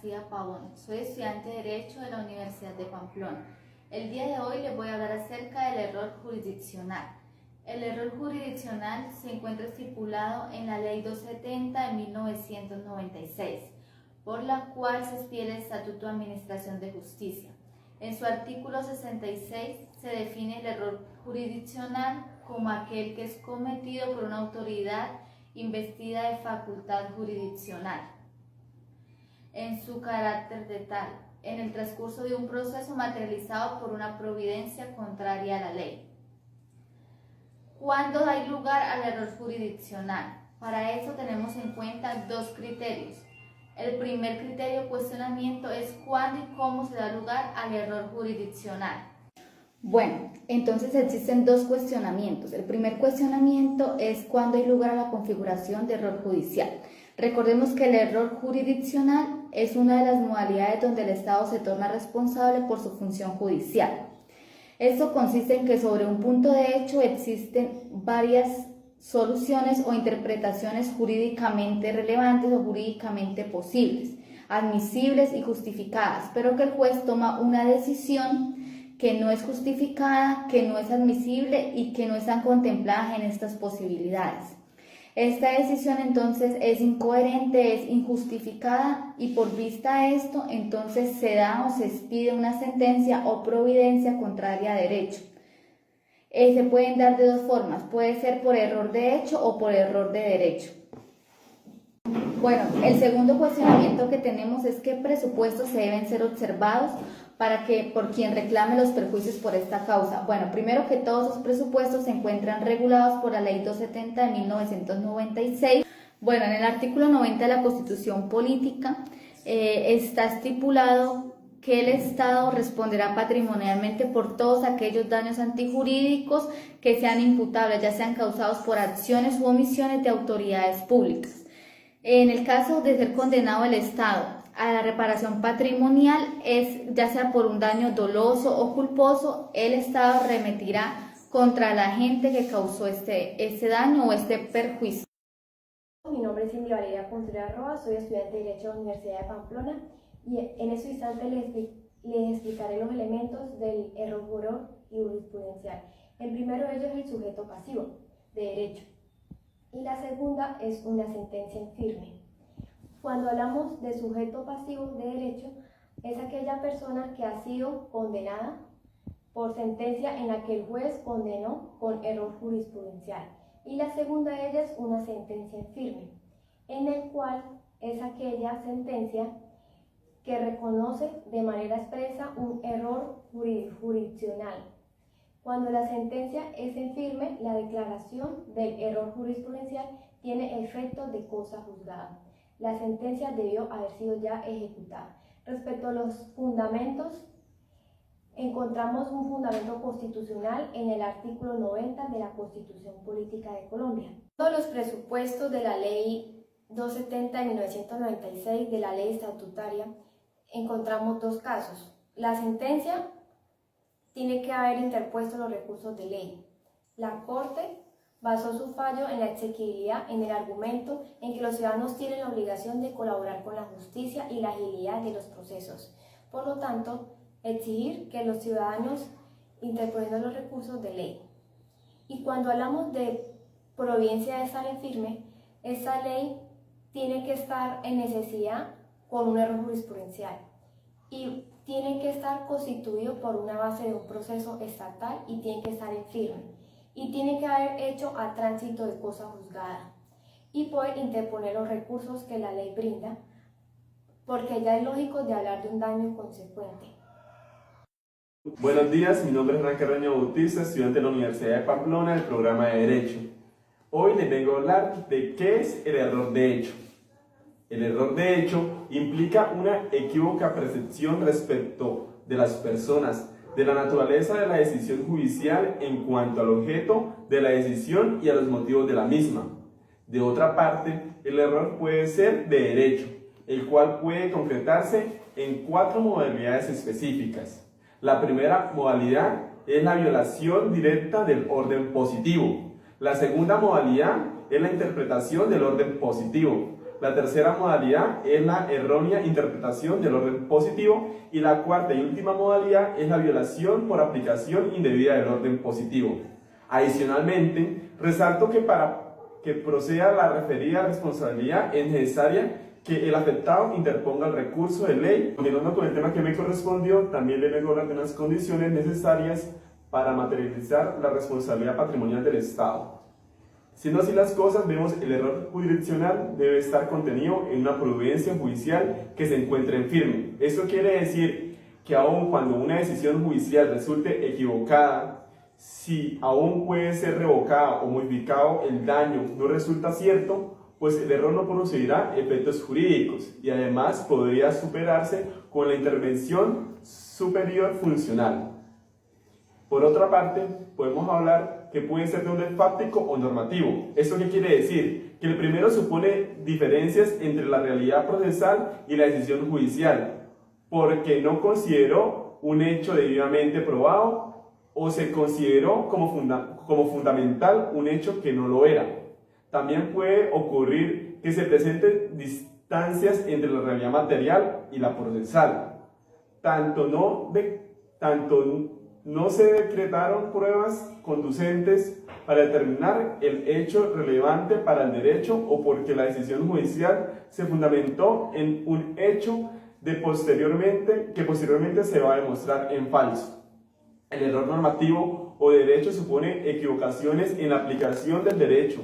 García Pavón, soy estudiante de Derecho de la Universidad de Pamplona. El día de hoy les voy a hablar acerca del error jurisdiccional. El error jurisdiccional se encuentra estipulado en la Ley 270 de 1996, por la cual se expide el Estatuto de Administración de Justicia. En su artículo 66 se define el error jurisdiccional como aquel que es cometido por una autoridad investida de facultad jurisdiccional en su carácter de tal, en el transcurso de un proceso materializado por una providencia contraria a la ley. ¿Cuándo hay lugar al error jurisdiccional? Para eso tenemos en cuenta dos criterios. El primer criterio de cuestionamiento es cuándo y cómo se da lugar al error jurisdiccional. Bueno, entonces existen dos cuestionamientos. El primer cuestionamiento es cuándo hay lugar a la configuración de error judicial. Recordemos que el error jurisdiccional es una de las modalidades donde el Estado se torna responsable por su función judicial. Esto consiste en que sobre un punto de hecho existen varias soluciones o interpretaciones jurídicamente relevantes o jurídicamente posibles, admisibles y justificadas, pero que el juez toma una decisión que no es justificada, que no es admisible y que no están contempladas en estas posibilidades. Esta decisión entonces es incoherente, es injustificada y por vista a esto entonces se da o se expide una sentencia o providencia contraria a derecho. Se pueden dar de dos formas, puede ser por error de hecho o por error de derecho. Bueno, el segundo cuestionamiento que tenemos es qué presupuestos se deben ser observados por quien reclame los perjuicios por esta causa. Bueno, primero que todos los presupuestos se encuentran regulados por la Ley 270 de 1996. Bueno, en el artículo 90 de la Constitución Política está estipulado que el Estado responderá patrimonialmente por todos aquellos daños antijurídicos que sean imputables, ya sean causados por acciones u omisiones de autoridades públicas. En el caso de ser condenado el Estado a la reparación patrimonial, ya sea por un daño doloso o culposo, el Estado remitirá contra la gente que causó este daño o este perjuicio. Mi nombre es Cindy Valeria Contreras Roa, soy estudiante de Derecho de la Universidad de Pamplona y en este instante les explicaré los elementos del error jurisprudencial. El primero de ellos es el sujeto pasivo de derecho y la segunda es una sentencia en firme. Cuando hablamos de sujeto pasivo de derecho, es aquella persona que ha sido condenada por sentencia en la que el juez condenó con error jurisprudencial. Y la segunda de ellas es una sentencia en firme, en el cual es aquella sentencia que reconoce de manera expresa un error jurisdiccional. Cuando la sentencia es en firme, la declaración del error jurisprudencial tiene efecto de cosa juzgada. La sentencia debió haber sido ya ejecutada. Respecto a los fundamentos, encontramos un fundamento constitucional en el artículo 90 de la Constitución Política de Colombia. Todos los presupuestos de la Ley 270 de 1996, de la Ley Estatutaria, encontramos dos casos. La sentencia tiene que haber interpuesto los recursos de ley. La Corte basó su fallo en la exequibilidad, en el argumento en que los ciudadanos tienen la obligación de colaborar con la justicia y la agilidad de los procesos. Por lo tanto, exigir que los ciudadanos interpongan los recursos de ley. Y cuando hablamos de providencia de estar en firme, esa ley tiene que estar en necesidad con un error jurisprudencial y tiene que estar constituido por una base de un proceso estatal y tiene que estar en firme. Y tiene que haber hecho a tránsito de cosa juzgada y poder interponer los recursos que la ley brinda, porque ya es lógico de hablar de un daño consecuente. Buenos días, mi nombre es Hernán Carreño Bautista, estudiante de la Universidad de Pamplona del programa de Derecho. Hoy les vengo a hablar de qué es el error de hecho. El error de hecho implica una equívoca percepción respecto de las personas, de la naturaleza de la decisión judicial en cuanto al objeto de la decisión y a los motivos de la misma. De otra parte, el error puede ser de derecho, el cual puede concretarse en 4 modalidades específicas. La primera modalidad es la violación directa del orden positivo. La segunda modalidad es la interpretación del orden positivo. La tercera modalidad es la errónea interpretación del orden positivo y la cuarta y última modalidad es la violación por aplicación indebida del orden positivo. Adicionalmente, resalto que para que proceda la referida responsabilidad es necesaria que el afectado interponga el recurso de ley. Continuando con el tema que me correspondió, también le vengo a hablar de unas condiciones necesarias para materializar la responsabilidad patrimonial del Estado. Siendo así las cosas, vemos el error jurisdiccional debe estar contenido en una prudencia judicial que se encuentre en firme. Esto quiere decir que aun cuando una decisión judicial resulte equivocada, si aún puede ser revocada o modificado el daño no resulta cierto, pues el error no producirá efectos jurídicos y además podría superarse con la intervención superior funcional. Por otra parte, podemos hablar que puede ser de orden fáctico o normativo. ¿Esto qué quiere decir? Que el primero supone diferencias entre la realidad procesal y la decisión judicial, porque no consideró un hecho debidamente probado o se consideró como fundamental un hecho que no lo era. También puede ocurrir que se presenten distancias entre la realidad material y la procesal. Tanto no se decretaron pruebas conducentes para determinar el hecho relevante para el derecho o porque la decisión judicial se fundamentó en un hecho que posteriormente se va a demostrar en falso. El error normativo o derecho supone equivocaciones en la aplicación del derecho,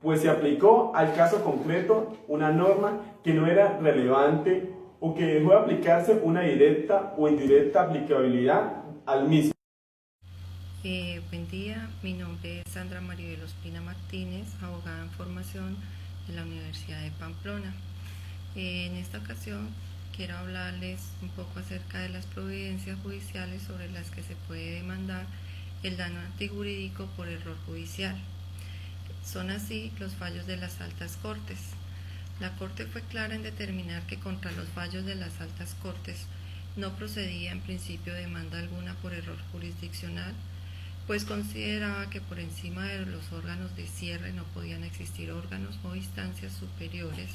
pues se aplicó al caso concreto una norma que no era relevante o que dejó de aplicarse una directa o indirecta aplicabilidad al mismo. Buen día, mi nombre es Sandra Maribel Ospina Martínez, abogada en formación de la Universidad de Pamplona. En esta ocasión quiero hablarles un poco acerca de las providencias judiciales sobre las que se puede demandar el daño antijurídico por error judicial. Son así los fallos de las altas cortes. La Corte fue clara en determinar que contra los fallos de las altas cortes no procedía en principio demanda alguna por error jurisdiccional, pues consideraba que por encima de los órganos de cierre no podían existir órganos o instancias superiores,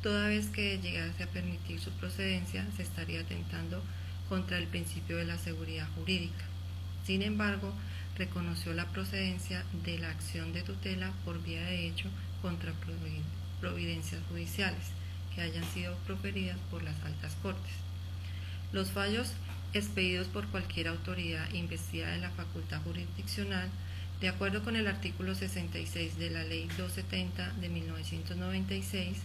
toda vez que llegase a permitir su procedencia se estaría atentando contra el principio de la seguridad jurídica. Sin embargo, reconoció la procedencia de la acción de tutela por vía de hecho contra providencias judiciales que hayan sido proferidas por las altas cortes. Los fallos expedidos por cualquier autoridad investida de la facultad jurisdiccional, de acuerdo con el artículo 66 de la Ley 270 de 1996,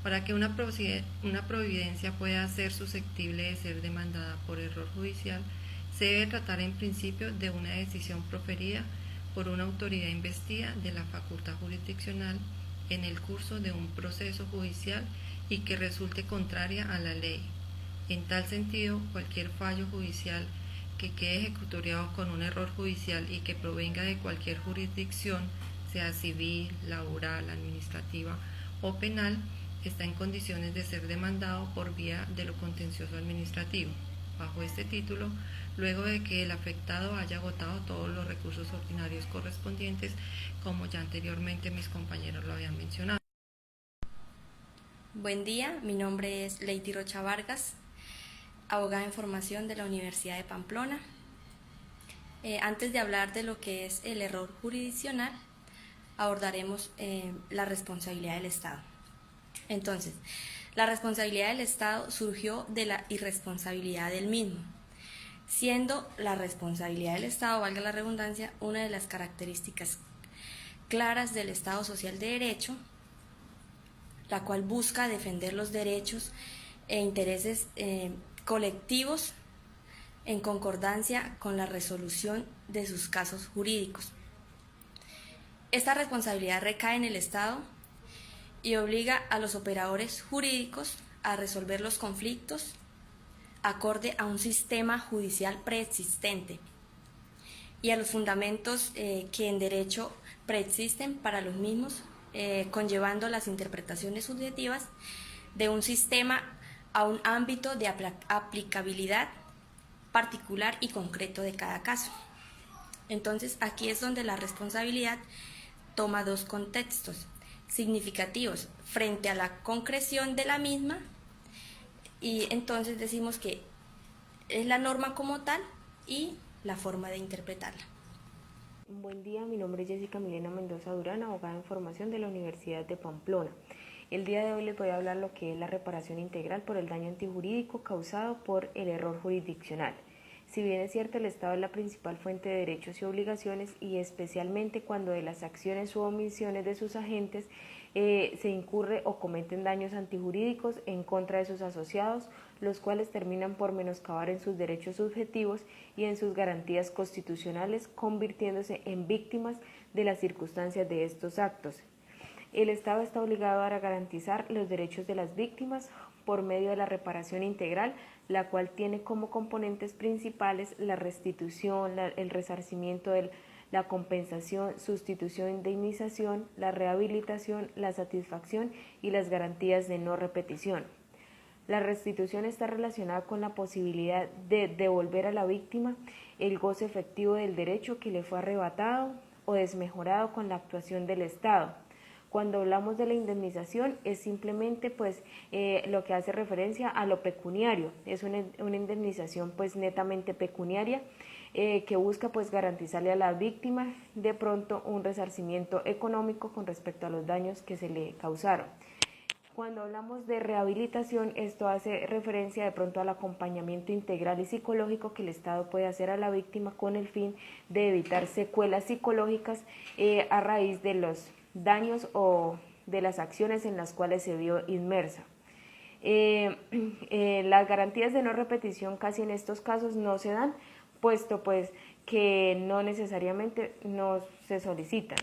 para que una providencia pueda ser susceptible de ser demandada por error judicial, se debe tratar en principio de una decisión proferida por una autoridad investida de la facultad jurisdiccional en el curso de un proceso judicial y que resulte contraria a la ley. En tal sentido, cualquier fallo judicial que quede ejecutoriado con un error judicial y que provenga de cualquier jurisdicción, sea civil, laboral, administrativa o penal, está en condiciones de ser demandado por vía de lo contencioso administrativo. Bajo este título, luego de que el afectado haya agotado todos los recursos ordinarios correspondientes, como ya anteriormente mis compañeros lo habían mencionado. Buen día, mi nombre es Leity Rocha Vargas, abogada en formación de la Universidad de Pamplona. Antes de hablar de lo que es el error jurisdiccional, abordaremos la responsabilidad del Estado. Entonces, la responsabilidad del Estado surgió de la irresponsabilidad del mismo, siendo la responsabilidad del Estado, valga la redundancia, una de las características claras del Estado social de derecho, la cual busca defender los derechos e intereses colectivos en concordancia con la resolución de sus casos jurídicos. Esta responsabilidad recae en el Estado y obliga a los operadores jurídicos a resolver los conflictos acorde a un sistema judicial preexistente y a los fundamentos que en derecho preexisten para los mismos, conllevando las interpretaciones subjetivas de un sistema a un ámbito de aplicabilidad particular y concreto de cada caso. Entonces, aquí es donde la responsabilidad toma dos contextos. significativos frente a la concreción de la misma, y entonces decimos que es la norma como tal y la forma de interpretarla. Buen día, mi nombre es Jessica Milena Mendoza Durán, abogada en formación de la Universidad de Pamplona. El día de hoy les voy a hablar lo que es la reparación integral por el daño antijurídico causado por el error jurisdiccional. Si bien es cierto, el Estado es la principal fuente de derechos y obligaciones, y especialmente cuando de las acciones u omisiones de sus agentes se incurre o cometen daños antijurídicos en contra de sus asociados, los cuales terminan por menoscabar en sus derechos subjetivos y en sus garantías constitucionales, convirtiéndose en víctimas de las circunstancias de estos actos. El Estado está obligado a garantizar los derechos de las víctimas por medio de la reparación integral, la cual tiene como componentes principales la restitución, el resarcimiento, la compensación, sustitución, indemnización, la rehabilitación, la satisfacción y las garantías de no repetición. La restitución está relacionada con la posibilidad de devolver a la víctima el goce efectivo del derecho que le fue arrebatado o desmejorado con la actuación del Estado. Cuando hablamos de la indemnización es simplemente lo que hace referencia a lo pecuniario, es una indemnización netamente pecuniaria que busca garantizarle a la víctima de pronto un resarcimiento económico con respecto a los daños que se le causaron. Cuando hablamos de rehabilitación, esto hace referencia de pronto al acompañamiento integral y psicológico que el Estado puede hacer a la víctima con el fin de evitar secuelas psicológicas a raíz de los daños o de las acciones en las cuales se vio inmersa. Las garantías de no repetición casi en estos casos no se dan, puesto que no necesariamente no se solicitan.